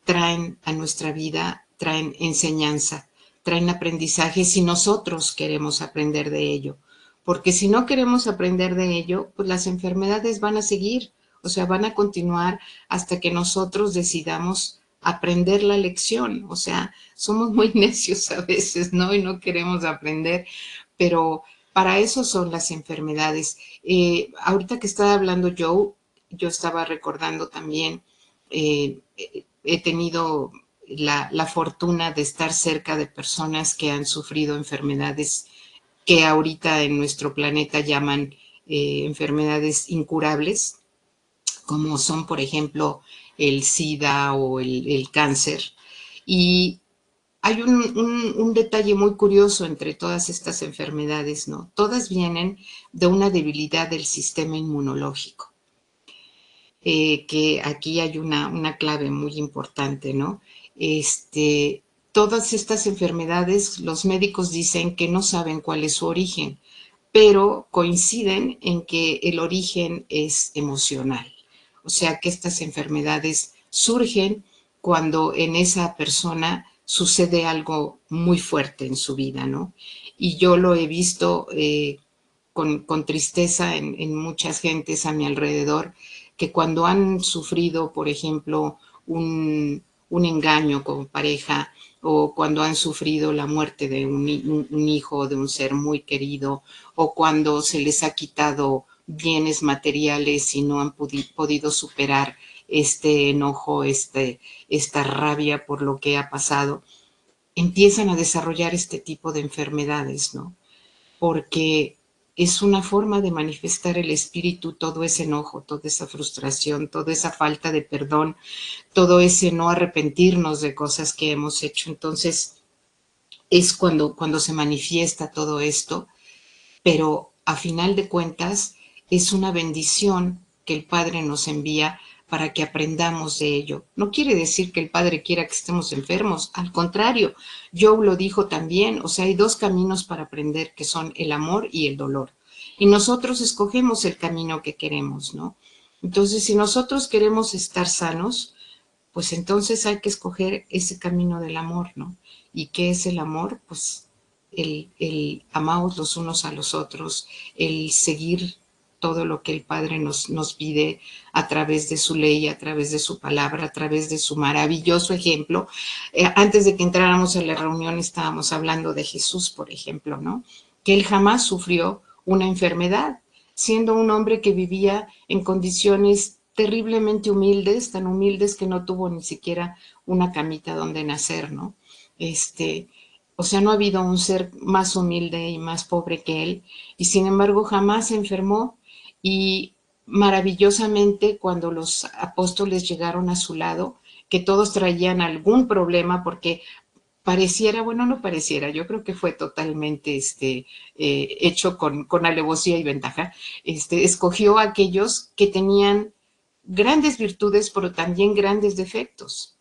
traen a nuestra vida, traen enseñanza, traen aprendizaje si nosotros queremos aprender de ello. Porque si no queremos aprender de ello, pues las enfermedades van a seguir, o sea, van a continuar hasta que nosotros decidamos aprender la lección. O sea, somos muy necios a veces, ¿no? Y no queremos aprender, pero para eso son las enfermedades. Ahorita que estaba hablando Joe, yo estaba recordando también, he tenido la fortuna de estar cerca de personas que han sufrido enfermedades que ahorita en nuestro planeta llaman enfermedades incurables, como son, por ejemplo, el SIDA o el cáncer. Y hay un detalle muy curioso entre todas estas enfermedades, ¿no? Todas vienen de una debilidad del sistema inmunológico. Que aquí hay una clave muy importante, ¿no? Todas estas enfermedades, los médicos dicen que no saben cuál es su origen, pero coinciden en que el origen es emocional. O sea que estas enfermedades surgen cuando en esa persona sucede algo muy fuerte en su vida, ¿no? Y yo lo he visto con tristeza en muchas gentes a mi alrededor, que cuando han sufrido, por ejemplo, un engaño como pareja, o cuando han sufrido la muerte de un hijo, de un ser muy querido, o cuando se les ha quitado bienes materiales y no han podido superar este enojo, esta rabia por lo que ha pasado, empiezan a desarrollar este tipo de enfermedades, ¿no? Porque es una forma de manifestar el espíritu, todo ese enojo, toda esa frustración, toda esa falta de perdón, todo ese no arrepentirnos de cosas que hemos hecho. Entonces, es cuando se manifiesta todo esto, pero a final de cuentas es una bendición que el Padre nos envía para que aprendamos de ello. No quiere decir que el Padre quiera que estemos enfermos, al contrario, Job lo dijo también, o sea, hay dos caminos para aprender que son el amor y el dolor. Y nosotros escogemos el camino que queremos, ¿no? Entonces, si nosotros queremos estar sanos, pues entonces hay que escoger ese camino del amor, ¿no? ¿Y qué es el amor? Pues el amaos los unos a los otros, el seguir todo lo que el Padre nos pide a través de su ley, a través de su palabra, a través de su maravilloso ejemplo. Antes de que entráramos a la reunión estábamos hablando de Jesús, por ejemplo, ¿no? Que él jamás sufrió una enfermedad, siendo un hombre que vivía en condiciones terriblemente humildes, tan humildes que no tuvo ni siquiera una camita donde nacer, ¿no? O sea, no ha habido un ser más humilde y más pobre que él, y sin embargo jamás se enfermó, y maravillosamente cuando los apóstoles llegaron a su lado, que todos traían algún problema, porque pareciera, bueno, no pareciera, yo creo que fue totalmente hecho con alevosía y ventaja, escogió a aquellos que tenían grandes virtudes, pero también grandes defectos,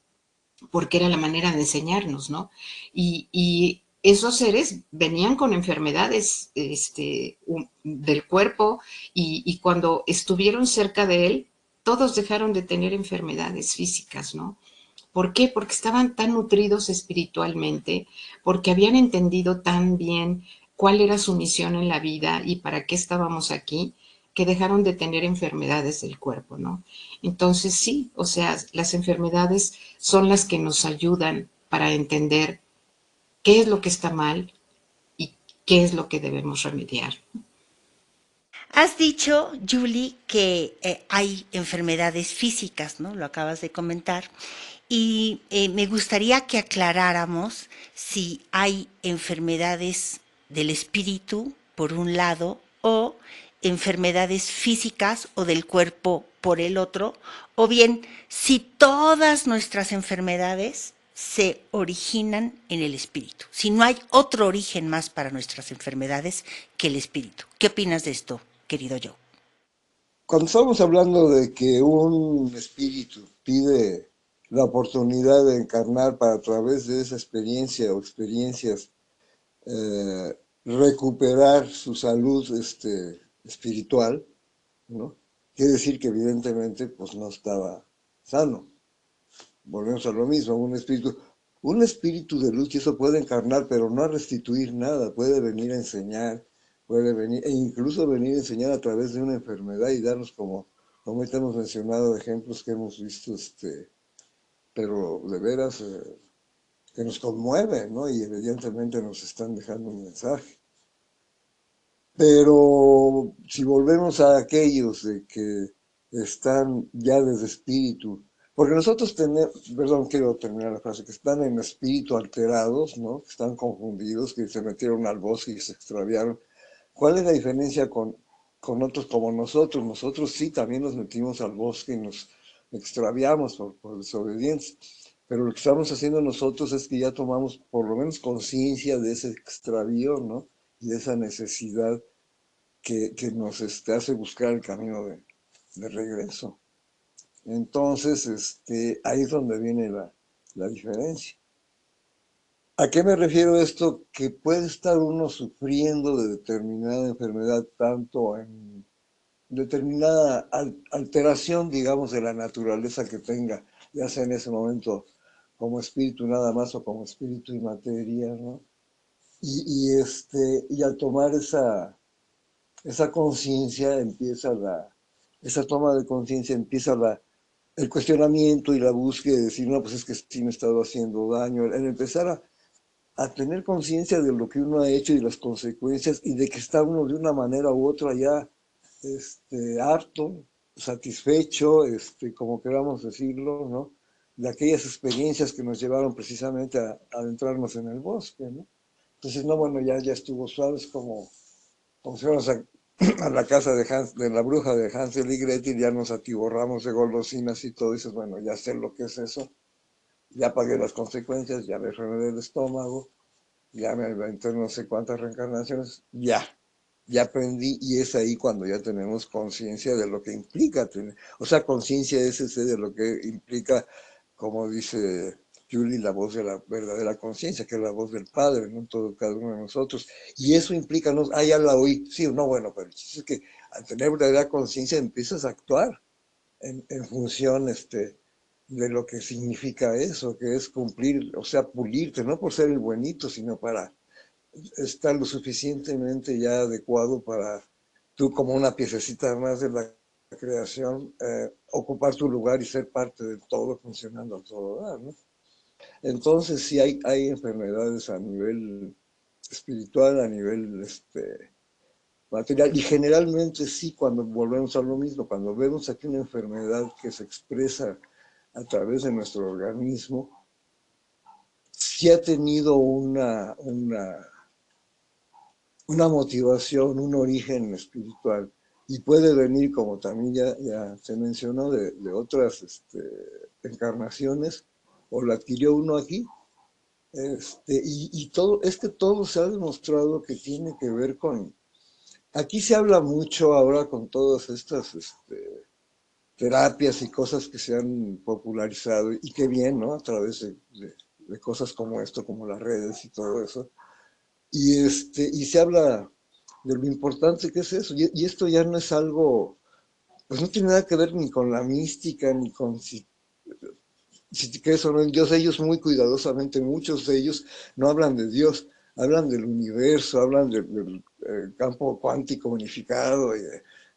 porque era la manera de enseñarnos, ¿no? Y esos seres venían con enfermedades del cuerpo, y cuando estuvieron cerca de él, todos dejaron de tener enfermedades físicas, ¿no? ¿Por qué? Porque estaban tan nutridos espiritualmente, porque habían entendido tan bien cuál era su misión en la vida y para qué estábamos aquí, que dejaron de tener enfermedades del cuerpo, ¿no? Entonces sí, o sea, las enfermedades son las que nos ayudan para entender qué es lo que está mal y qué es lo que debemos remediar. Has dicho, Julie, que hay enfermedades físicas, ¿no? Lo acabas de comentar. Y me gustaría que aclaráramos si hay enfermedades del espíritu, por un lado, o enfermedades físicas o del cuerpo por el otro, o bien si todas nuestras enfermedades se originan en el espíritu, si no hay otro origen más para nuestras enfermedades que el espíritu. ¿Qué opinas de esto, querido yo? Cuando estamos hablando de que un espíritu pide la oportunidad de encarnar para a través de esa experiencia o experiencias recuperar su salud espiritual, ¿no? Quiere decir que evidentemente pues no estaba sano. Volvemos a lo mismo, un espíritu de luz, y eso puede encarnar, pero no a restituir nada, puede venir a enseñar, puede venir, e incluso venir a enseñar a través de una enfermedad y darnos como ahorita hemos mencionado, ejemplos que hemos visto, pero de veras que nos conmueven, ¿no? Y evidentemente nos están dejando un mensaje. Pero si volvemos a aquellos de que están ya desde espíritu, porque nosotros tenemos, perdón, quiero terminar la frase, que están en espíritu alterados, ¿no? Que están confundidos, que se metieron al bosque y se extraviaron. ¿Cuál es la diferencia con otros como nosotros? Nosotros sí también nos metimos al bosque y nos extraviamos por desobedientes. Pero lo que estamos haciendo nosotros es que ya tomamos por lo menos conciencia de ese extravío, ¿no? Y de esa necesidad que nos hace buscar el camino de regreso. Entonces, ahí es donde viene la diferencia. ¿A qué me refiero esto? Que puede estar uno sufriendo de determinada enfermedad, tanto en determinada alteración, digamos, de la naturaleza que tenga, ya sea en ese momento como espíritu nada más o como espíritu y materia, ¿no? Y al tomar esa conciencia esa toma de conciencia empieza el cuestionamiento y la búsqueda de decir, no, pues es que sí me he estado haciendo daño, el empezar a tener conciencia de lo que uno ha hecho y las consecuencias y de que está uno de una manera u otra ya harto, satisfecho, como queramos decirlo, ¿no? De aquellas experiencias que nos llevaron precisamente a adentrarnos en el bosque, ¿no? Entonces, no, bueno, ya estuvo suave, es como si fuéramos a la casa de la bruja de Hansel y Gretel, ya nos atiborramos de golosinas y todo, y dices, bueno, ya sé lo que es eso, ya pagué las consecuencias, ya me enfermé del estómago, ya me inventé no sé cuántas reencarnaciones, ya aprendí, y es ahí cuando ya tenemos conciencia de lo que implica tener, o sea, conciencia es ese de lo que implica, como dice Julie, la voz de la verdadera conciencia, que es la voz del Padre, ¿no? Todo, cada uno de nosotros. Y eso implica, no, ya la oí, sí o no, bueno, pero el chiste es que al tener verdadera conciencia empiezas a actuar en función de lo que significa eso, que es cumplir, o sea, pulirte, no por ser el buenito, sino para estar lo suficientemente ya adecuado para tú como una piececita más de la creación, ocupar tu lugar y ser parte de todo funcionando a todo dar, ¿no? Entonces sí hay enfermedades a nivel espiritual, a nivel material, y generalmente sí, cuando volvemos a lo mismo, cuando vemos aquí una enfermedad que se expresa a través de nuestro organismo, sí ha tenido una motivación, un origen espiritual, y puede venir, como también ya se mencionó, de otras encarnaciones, o la adquirió uno aquí, y todo, todo se ha demostrado que tiene que ver aquí se habla mucho ahora con todas estas terapias y cosas que se han popularizado, y qué bien, ¿no? A través de cosas como esto, como las redes y todo eso, y se habla de lo importante que es eso, y esto ya no es algo, pues no tiene nada que ver ni con la mística, ni con si crees o no en Dios. Ellos muy cuidadosamente, muchos de ellos no hablan de Dios, hablan del universo, hablan del campo cuántico unificado,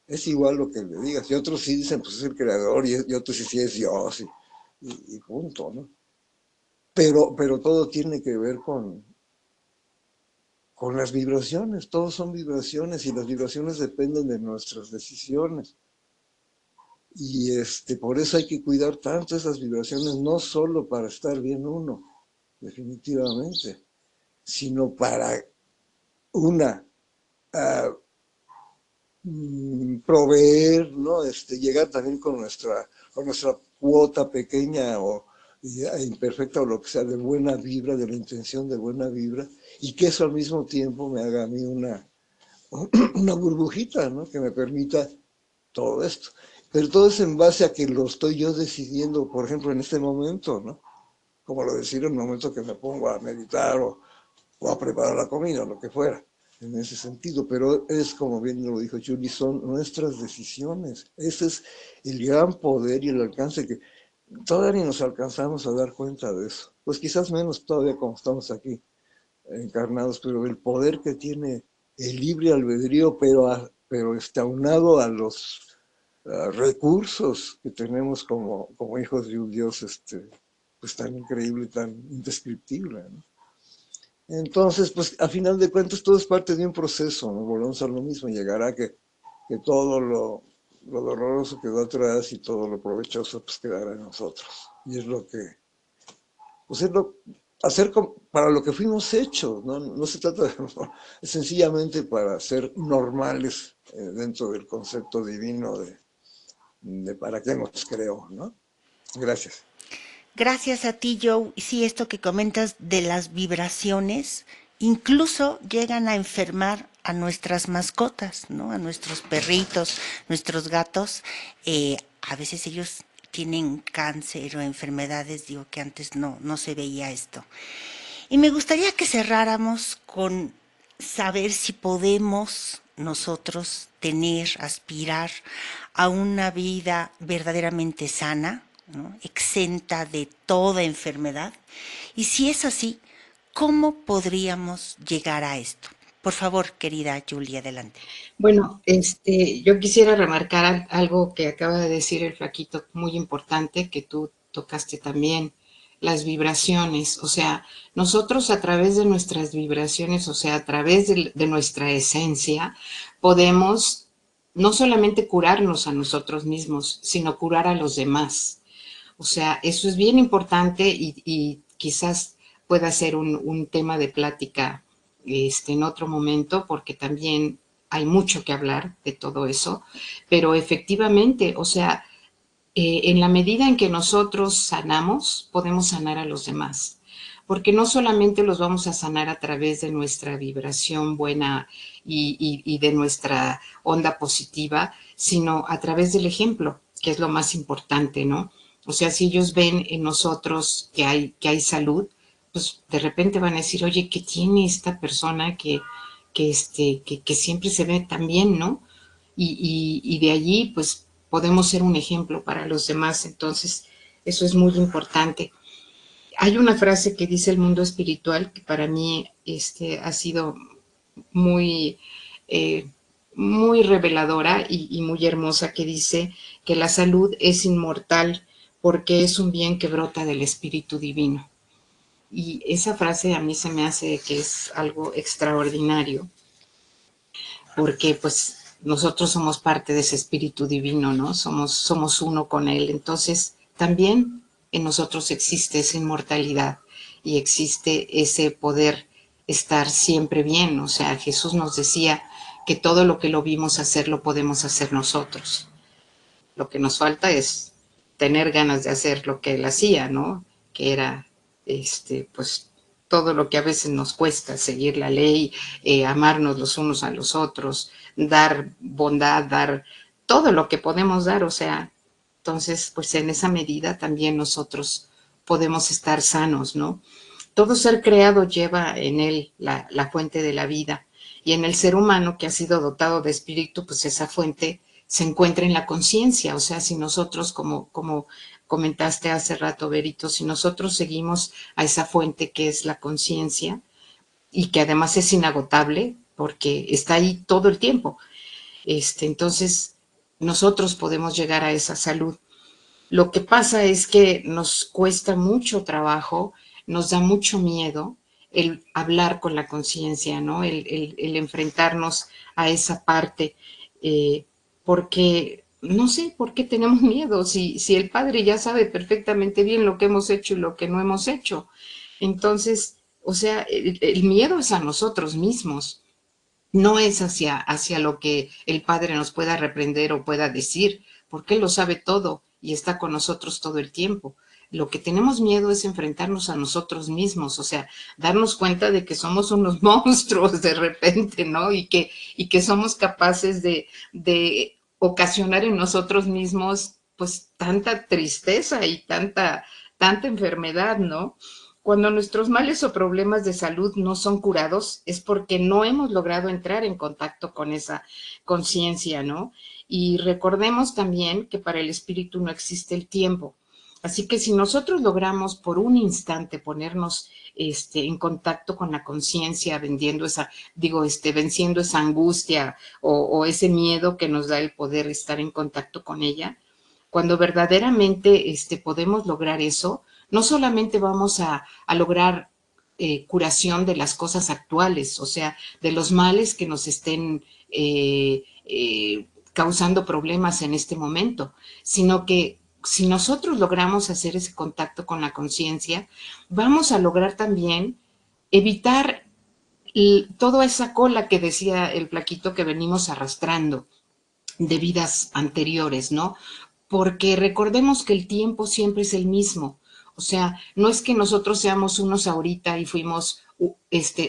es igual lo que le digas, y otros sí dicen, pues es el creador, y otros sí es Dios, y punto, ¿no? Pero todo tiene que ver con las vibraciones, todos son vibraciones, y las vibraciones dependen de nuestras decisiones. Y por eso hay que cuidar tanto esas vibraciones, no solo para estar bien uno, definitivamente, sino para una, proveer, ¿no? Llegar también con nuestra cuota pequeña e imperfecta o lo que sea, de buena vibra, de la intención de buena vibra, y que eso al mismo tiempo me haga a mí una burbujita, ¿no? Que me permita todo esto. Pero todo es en base a que lo estoy yo decidiendo, por ejemplo, en este momento, ¿no? Como lo decía en el momento que me pongo a meditar o a preparar la comida, o lo que fuera, en ese sentido. Pero es, como bien lo dijo Julie, son nuestras decisiones. Ese es el gran poder y el alcance que todavía ni nos alcanzamos a dar cuenta de eso. Pues quizás menos todavía como estamos aquí encarnados, pero el poder que tiene el libre albedrío, pero aunado a los recursos que tenemos como hijos de un Dios pues tan increíble, tan indescriptible, ¿no? Entonces, pues a final de cuentas todo es parte de un proceso, ¿no? Volvemos a lo mismo, llegará que todo lo doloroso quedó atrás y todo lo provechoso pues quedará en nosotros. Y es lo que, pues es lo, hacer para lo que fuimos hechos, ¿no? No se trata de, sencillamente para ser normales dentro del concepto divino de para qué nos creó, ¿no? Gracias. Gracias a ti, Joe. Sí, esto que comentas de las vibraciones, incluso llegan a enfermar a nuestras mascotas, ¿no? A nuestros perritos, nuestros gatos. A veces ellos tienen cáncer o enfermedades, digo que antes no se veía esto. Y me gustaría que cerráramos con saber si podemos nosotros tener, aspirar a una vida verdaderamente sana, ¿no? Exenta de toda enfermedad. Y si es así, ¿cómo podríamos llegar a esto? Por favor, querida Julia, adelante. Bueno, yo quisiera remarcar algo que acaba de decir el flaquito, muy importante, que tú tocaste también, las vibraciones. O sea, nosotros a través de nuestras vibraciones, o sea, a través de nuestra esencia, podemos no solamente curarnos a nosotros mismos, sino curar a los demás. O sea, eso es bien importante y quizás pueda ser un tema de plática en otro momento, porque también hay mucho que hablar de todo eso, pero efectivamente, o sea, en la medida en que nosotros sanamos, podemos sanar a los demás, porque no solamente los vamos a sanar a través de nuestra vibración buena y de nuestra onda positiva, sino a través del ejemplo, que es lo más importante, ¿no? O sea, si ellos ven en nosotros que hay salud, pues de repente van a decir, oye, ¿qué tiene esta persona que siempre se ve tan bien, ¿no? Y de allí, pues, podemos ser un ejemplo para los demás. Entonces, eso es muy importante. Hay una frase que dice el mundo espiritual que para mí ha sido muy, eh, muy reveladora y muy hermosa, que dice que la salud es inmortal porque es un bien que brota del Espíritu Divino. Y esa frase a mí se me hace que es algo extraordinario, porque pues nosotros somos parte de ese espíritu divino, ¿no? Somos uno con él. Entonces, también en nosotros existe esa inmortalidad y existe ese poder estar siempre bien. O sea, Jesús nos decía que todo lo que lo vimos hacer lo podemos hacer nosotros. Lo que nos falta es tener ganas de hacer lo que él hacía, ¿no? Que era, pues, todo lo que a veces nos cuesta, seguir la ley, amarnos los unos a los otros, dar bondad, dar todo lo que podemos dar, o sea, entonces, pues en esa medida también nosotros podemos estar sanos, ¿no? Todo ser creado lleva en él la fuente de la vida, y en el ser humano que ha sido dotado de espíritu, pues esa fuente se encuentra en la conciencia. O sea, si nosotros, como comentaste hace rato, Berito, si nosotros seguimos a esa fuente que es la conciencia y que además es inagotable porque está ahí todo el tiempo, entonces nosotros podemos llegar a esa salud. Lo que pasa es que nos cuesta mucho trabajo, nos da mucho miedo el hablar con la conciencia, ¿no? El enfrentarnos a esa parte, porque no sé por qué tenemos miedo, si el Padre ya sabe perfectamente bien lo que hemos hecho y lo que no hemos hecho. Entonces, o sea, el miedo es a nosotros mismos. No es hacia lo que el Padre nos pueda reprender o pueda decir, porque Él lo sabe todo y está con nosotros todo el tiempo. Lo que tenemos miedo es enfrentarnos a nosotros mismos, o sea, darnos cuenta de que somos unos monstruos de repente, ¿no? Y que somos capaces de ocasionar en nosotros mismos pues tanta tristeza y tanta enfermedad, ¿no? Cuando nuestros males o problemas de salud no son curados, es porque no hemos logrado entrar en contacto con esa conciencia, ¿no? Y recordemos también que para el espíritu no existe el tiempo. Así que si nosotros logramos por un instante ponernos en contacto con la conciencia, venciendo esa angustia o ese miedo que nos da el poder estar en contacto con ella, cuando verdaderamente podemos lograr eso, no solamente vamos a lograr curación de las cosas actuales, o sea, de los males que nos estén causando problemas en este momento, sino que si nosotros logramos hacer ese contacto con la conciencia, vamos a lograr también evitar toda esa cola que decía el Plaquito que venimos arrastrando de vidas anteriores, ¿no? Porque recordemos que el tiempo siempre es el mismo. O sea, no es que nosotros seamos unos ahorita y fuimos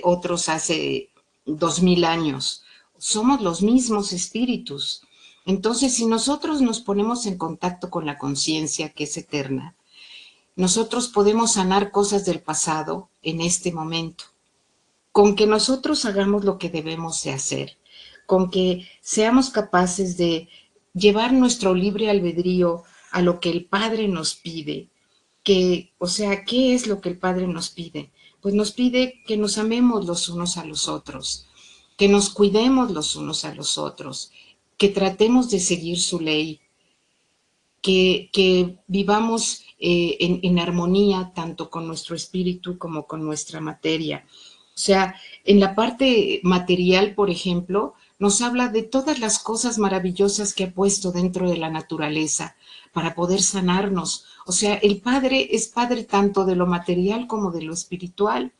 otros hace 2000 años. Somos los mismos espíritus. Entonces, si nosotros nos ponemos en contacto con la conciencia que es eterna, nosotros podemos sanar cosas del pasado en este momento. Con que nosotros hagamos lo que debemos de hacer, con que seamos capaces de llevar nuestro libre albedrío a lo que el Padre nos pide, o sea, ¿qué es lo que el Padre nos pide? Pues nos pide que nos amemos los unos a los otros, que nos cuidemos los unos a los otros, que tratemos de seguir su ley, que vivamos en armonía tanto con nuestro espíritu como con nuestra materia. O sea, en la parte material, por ejemplo, nos habla de todas las cosas maravillosas que ha puesto dentro de la naturaleza para poder sanarnos. O sea, el Padre es Padre tanto de lo material como de lo espiritual.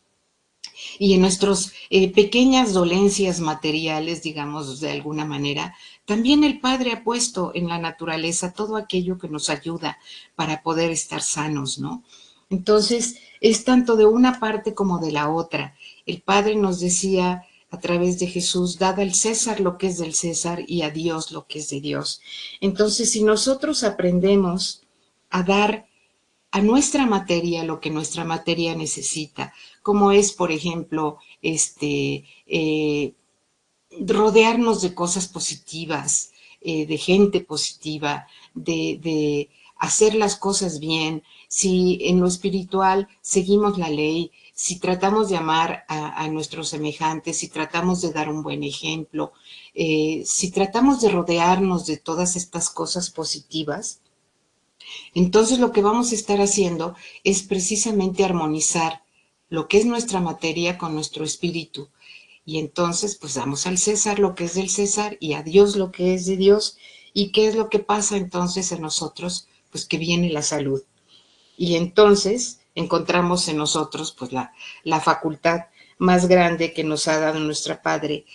Y en nuestras pequeñas dolencias materiales, digamos de alguna manera, también el Padre ha puesto en la naturaleza todo aquello que nos ayuda para poder estar sanos, ¿no? Entonces, es tanto de una parte como de la otra. El Padre nos decía a través de Jesús, dad al César lo que es del César y a Dios lo que es de Dios. Entonces, si nosotros aprendemos a dar a nuestra materia lo que nuestra materia necesita, como es, por ejemplo, rodearnos de cosas positivas, de gente positiva, de hacer las cosas bien. Si en lo espiritual seguimos la ley, si tratamos de amar a nuestros semejantes, si tratamos de dar un buen ejemplo, si tratamos de rodearnos de todas estas cosas positivas, entonces lo que vamos a estar haciendo es precisamente armonizar lo que es nuestra materia con nuestro espíritu. Y entonces pues damos al César lo que es del César y a Dios lo que es de Dios. ¿Y qué es lo que pasa entonces en nosotros? Pues que viene la salud. Y entonces encontramos en nosotros pues la facultad más grande que nos ha dado nuestro Padre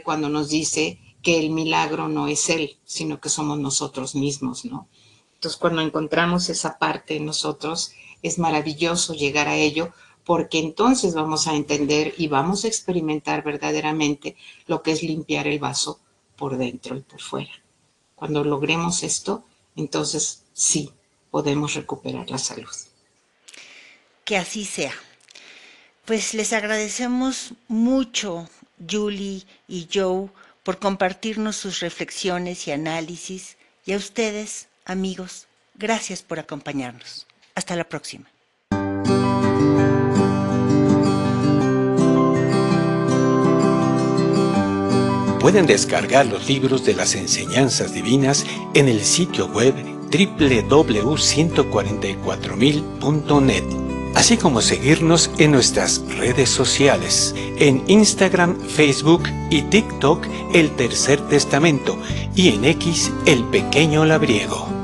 cuando nos dice que el milagro no es Él, sino que somos nosotros mismos, ¿no? Entonces, cuando encontramos esa parte en nosotros, es maravilloso llegar a ello, porque entonces vamos a entender y vamos a experimentar verdaderamente lo que es limpiar el vaso por dentro y por fuera. Cuando logremos esto, entonces sí podemos recuperar la salud. Que así sea. Pues les agradecemos mucho, Julie y Joe, por compartirnos sus reflexiones y análisis, y a ustedes, amigos, gracias por acompañarnos. Hasta la próxima. Pueden descargar los libros de las enseñanzas divinas en el sitio web www.144mil.net, así como seguirnos en nuestras redes sociales, en Instagram, Facebook y TikTok, El Tercer Testamento, y en X, El Pequeño Labriego.